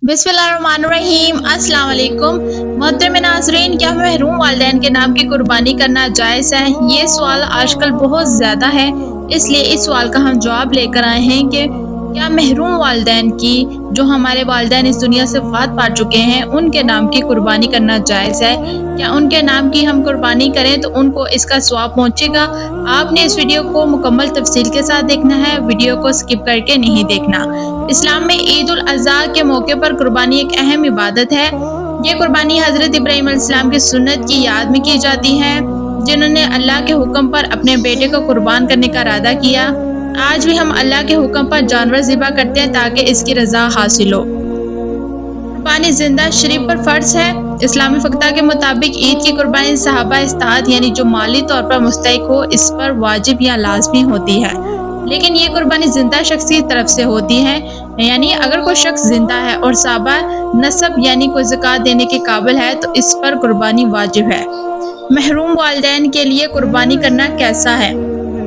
बिस्मिल्लाहिर्रहमानिर्रहीम अस्सलाम वालेकुम। मोहतरम नाज़रीन, क्या महरूम वालिदैन के नाम की कुर्बानी करना जायज़ है? ये सवाल आजकल बहुत ज़्यादा है, इसलिए इस सवाल का हम जवाब लेकर आए हैं कि क्या महरूम वालिदैन की, जो हमारे वालिदैन इस दुनिया से वफ़ात पा चुके हैं, उनके नाम की कुर्बानी करना जायज़ है? क्या उनके नाम की हम कुर्बानी करें तो उनको इसका सवाब पहुँचेगा? आपने इस वीडियो को मुकम्मल तफ़सील के साथ देखना है, वीडियो को स्किप करके नहीं देखना। इस्लाम में ईद उल अज़हा के मौके पर कुर्बानी एक अहम इबादत है। ये कुर्बानी हज़रत इब्राहीम अलैहिस्सलाम की सुन्नत की याद में की जाती है, जिन्होंने अल्लाह के हुक्म पर अपने बेटे को कुर्बान करने का इरादा किया। आज भी हम अल्लाह के हुक्म पर जानवर ज़िबा करते हैं ताकि इसकी रज़ा हासिल हो। कुर्बानी जिंदा शरीफ पर फ़र्ज है। इस्लामी फ़क़्ता के मुताबिक ईद की कुर्बानी सहाबा इस्ताद यानी जो माली तौर पर मुस्तहिक़ हो, इस पर वाजिब या लाज़मी होती है। लेकिन ये कुर्बानी जिंदा शख्स की तरफ से होती है, यानी अगर कोई शख्स जिंदा है और साबा नसब यानी कोई ज़कात देने के काबिल है तो इस पर कुर्बानी वाजिब है। महरूम वालिदैन के लिए कुर्बानी करना कैसा है?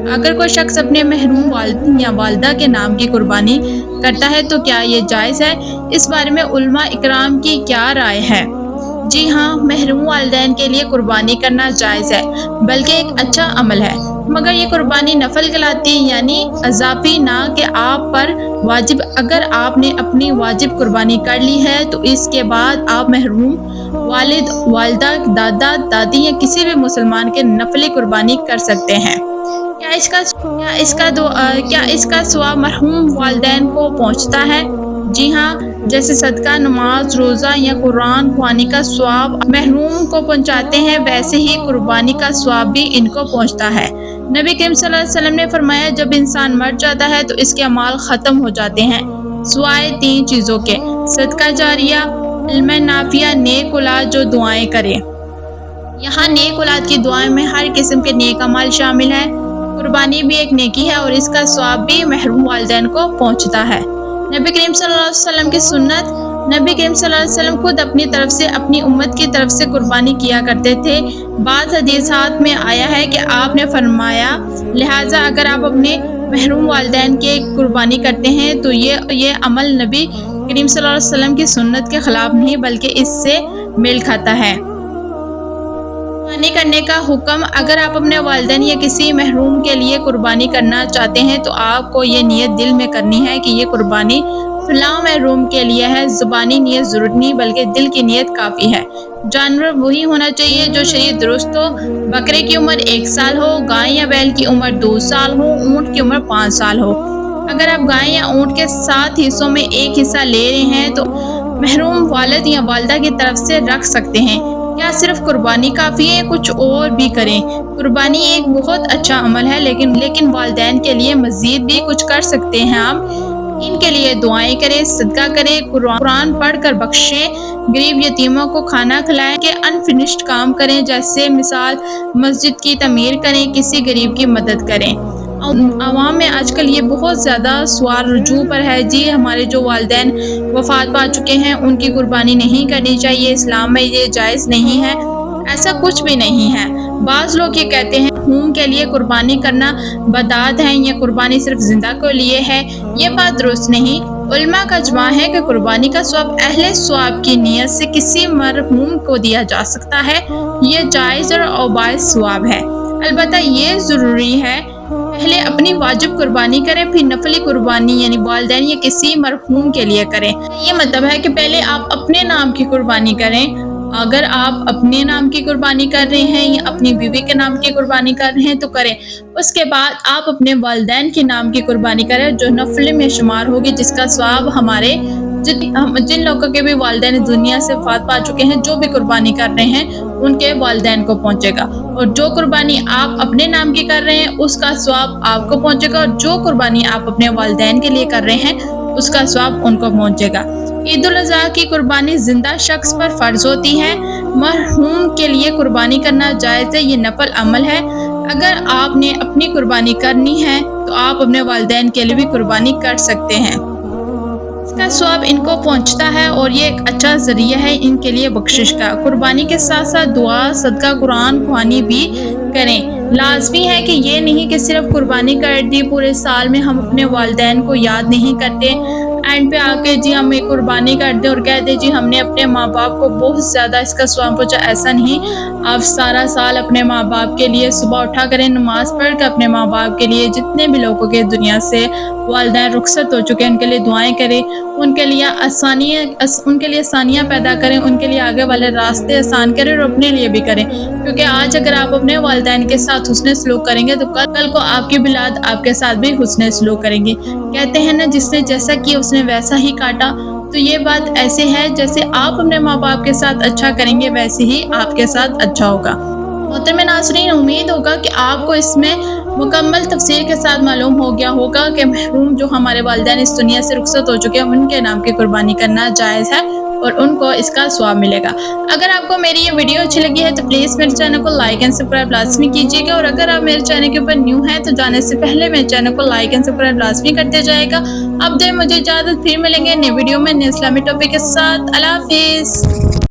अगर कोई शख्स अपने महरूम वालिद या वालिदा के नाम की कुर्बानी करता है तो क्या ये जायज़ है? इस बारे में उलमा इकराम की क्या राय है? जी हाँ, महरूम वालिदैन के लिए कुर्बानी करना जायज़ है, बल्कि एक अच्छा अमल है, मगर ये कुर्बानी नफल कहलाती है, यानी अज़ाफ़ी ना कि आप पर वाजिब। अगर आपने अपनी वाजिब कुर्बानी कर ली है तो इसके बाद आप महरूम वालिद, वालिदा, दादा, दादी या किसी भी मुसलमान के नफली कुर्बानी कर सकते हैं। क्या इसका सवाब मरहूम वालिदैन को पहुँचता है? जी हाँ, जैसे सदका, नमाज, रोज़ा या कुरान ख़वानी का सवाब महरूम को पहुँचाते हैं, वैसे ही कुर्बानी का सवाब भी इनको पहुँचता है। नबी करीम सल्लल्लाहु अलैहि वसल्लम ने फरमाया, जब इंसान मर जाता है तो इसके अमाल ख़त्म हो जाते हैं, सिवाय 3 चीज़ों के: सदका जारिया, इल्म नाफिया, नेक औलाद जो दुआएं करे। यहाँ नेक औलाद की दुआएं में हर किस्म के नेक अमाल शामिल है। कुर्बानी भी एक नेकी है और इसका सवाब भी महरूम वालिदैन को पहुँचता है। नबी करीम सल्लल्लाहु अलैहि वसल्लम की सुन्नत। नबी करीम सल्लल्लाहु अलैहि वसल्लम खुद अपनी तरफ से, अपनी उम्मत की तरफ से कुर्बानी किया करते थे। बाज़ हदीसात में आया है कि आपने फरमाया, लिहाजा अगर आप अपने महरूम वालिदैन की कुर्बानी करते हैं तो ये अमल नबी करीम सल्लल्लाहु अलैहि वसल्लम की सुन्नत के खिलाफ नहीं बल्कि इससे मेल खाता है। कुर्बानी करने का हुक्म। अगर आप अपने वालिदैन या किसी महरूम के लिए कुर्बानी करना चाहते हैं तो आपको ये नियत दिल में करनी है कि ये कुर्बानी फ़लाँ महरूम के लिए है। ज़ुबानी नियत ज़रूरत नहीं बल्कि दिल की नियत काफ़ी है। जानवर वही होना चाहिए जो शरीयत दुरुस्त हो। बकरे की उम्र 1 साल हो, गाय या बैल की उम्र 2 साल हो, ऊँट की उम्र 5 साल हो। अगर आप गाय या ऊँट के 7 हिस्सों में एक हिस्सा ले रहे हैं तो महरूम वालिद या वालिदा की तरफ से रख सकते हैं। क्या सिर्फ कुर्बानी काफ़ी है? कुछ और भी करें। कुर्बानी एक बहुत अच्छा अमल है, लेकिन वालिदैन के लिए मज़ीद भी कुछ कर सकते हैं आप। इनके लिए दुआएं करें, सदका करें, कुरान पढ़ कर बख्शें, गरीब यतीमों को खाना खिलाएं, के अनफिनिश्ड काम करें, जैसे मिसाल मस्जिद की तमीर करें, किसी गरीब की मदद करें। आवाम में आजकल ये बहुत ज़्यादा सवाल रुजू पर है, जी हमारे जो वालिदैन वफ़ात पा चुके हैं उनकी कुर्बानी नहीं करनी चाहिए, इस्लाम में ये जायज़ नहीं है। ऐसा कुछ भी नहीं है। बाज़ लोग ये कहते हैं मरहूम के लिए कुर्बानी करना बदात है या कुर्बानी सिर्फ जिंदा के लिए है। ये बात दुरुस्त नहीं। उलमा का इजमा है कि कुर्बानी का सवाब अहले सवाब की नियत से किसी मरहूम को दिया जा सकता है। ये जायज़ और बाइस सवाब है। अलबत्ता ये ज़रूरी है पहले अपनी वाजिब कुर्बानी करें, फिर नफली कुर्बानी यानी वालिदैन या किसी मरहूम के लिए करें। ये मतलब है कि पहले आप अपने नाम की कुर्बानी करें। अगर आप अपने नाम की कुर्बानी कर रहे हैं या अपनी बीवी के नाम की कुर्बानी कर रहे हैं तो करें। उसके बाद आप अपने वालिदैन के नाम की कुर्बानी करें जो नफल में शुमार होगी, जिसका सवाब हमारे जिन लोगों के भी वालिदैन दुनिया से वफ़ात पा चुके हैं, जो भी कुर्बानी कर रहे हैं उनके वालिदैन को पहुँचेगा। और जो कुर्बानी आप अपने नाम की कर रहे हैं उसका सवाब आपको पहुँचेगा, और जो कुर्बानी आप अपने वालिदैन के लिए कर रहे हैं उसका सवाब उनको पहुँचेगा। ईद उल अज़हा की कुर्बानी जिंदा शख्स पर फ़र्ज होती है। मरहूम के लिए कुर्बानी करना जायज़ है, ये नफल अमल है। अगर आपने अपनी कुर्बानी करनी है तो आप अपने वालिदैन के लिए भी कुर्बानी कर सकते हैं। इसका सवाब इनको पहुंचता है और ये एक अच्छा ज़रिया है इनके लिए बख्शिश का। कुर्बानी के साथ साथ दुआ, सदका, कुरान ख़वानी भी करें। लाजमी है कि ये नहीं कि सिर्फ कुर्बानी कर दी, पूरे साल में हम अपने वालिदैन को याद नहीं करते। اینڈ پہ آ کے جی ہم ایک قربانی کر دیں اور کہہ دیں جی ہم نے اپنے ماں باپ کو بہت زیادہ اس کا ثواب پہنچا. ایسا نہیں. آپ سارا سال اپنے ماں باپ کے لیے صبح اٹھا کریں, نماز پڑھ کے اپنے ماں باپ کے لیے, جتنے بھی لوگوں کے دنیا سے والدین رخصت ہو چکے ہیں ان کے لیے دعائیں کریں, ان کے لیے آسانیاں پیدا کریں, ان کے لیے آگے والے راستے آسان کریں اور اپنے لیے بھی کریں. کیونکہ آج اگر آپ اپنے والدین کے ساتھ حسن سلوک کریں گے تو کل کو آپ کی اولاد آپ کے ساتھ بھی حسن سلوک کریں گے. کہتے ہیں نا, جس نے جیسا کیا اس نے ویسا ہی کاٹا. تو یہ بات ایسے ہے جیسے آپ اپنے ماں باپ کے ساتھ اچھا کریں گے ویسے ہی آپ کے ساتھ اچھا ہوگا. محترم ناظرین, امید ہوگا کہ آپ کو اس میں مکمل تفسیر کے ساتھ معلوم ہو گیا ہوگا کہ محروم جو ہمارے والدین اس دنیا سے رخصت ہو چکے ہیں ان کے نام کی قربانی کرنا جائز ہے اور ان کو اس کا ثواب ملے گا. اگر آپ کو میری یہ ویڈیو اچھی لگی ہے تو پلیز میرے چینل کو لائک اینڈ سبسکرائب لازمی کیجیے گا, اور اگر آپ میرے چینل کے اوپر نیو ہیں تو جانے سے پہلے میرے چینل کو لائک اینڈ سبسکرائب لازمی کرتے جائے گا. اب دیں مجھے اجازت, پھر ملیں گے نئے ویڈیو میں نئے اسلامی ٹاپک کے ساتھ. اللہ حافظ.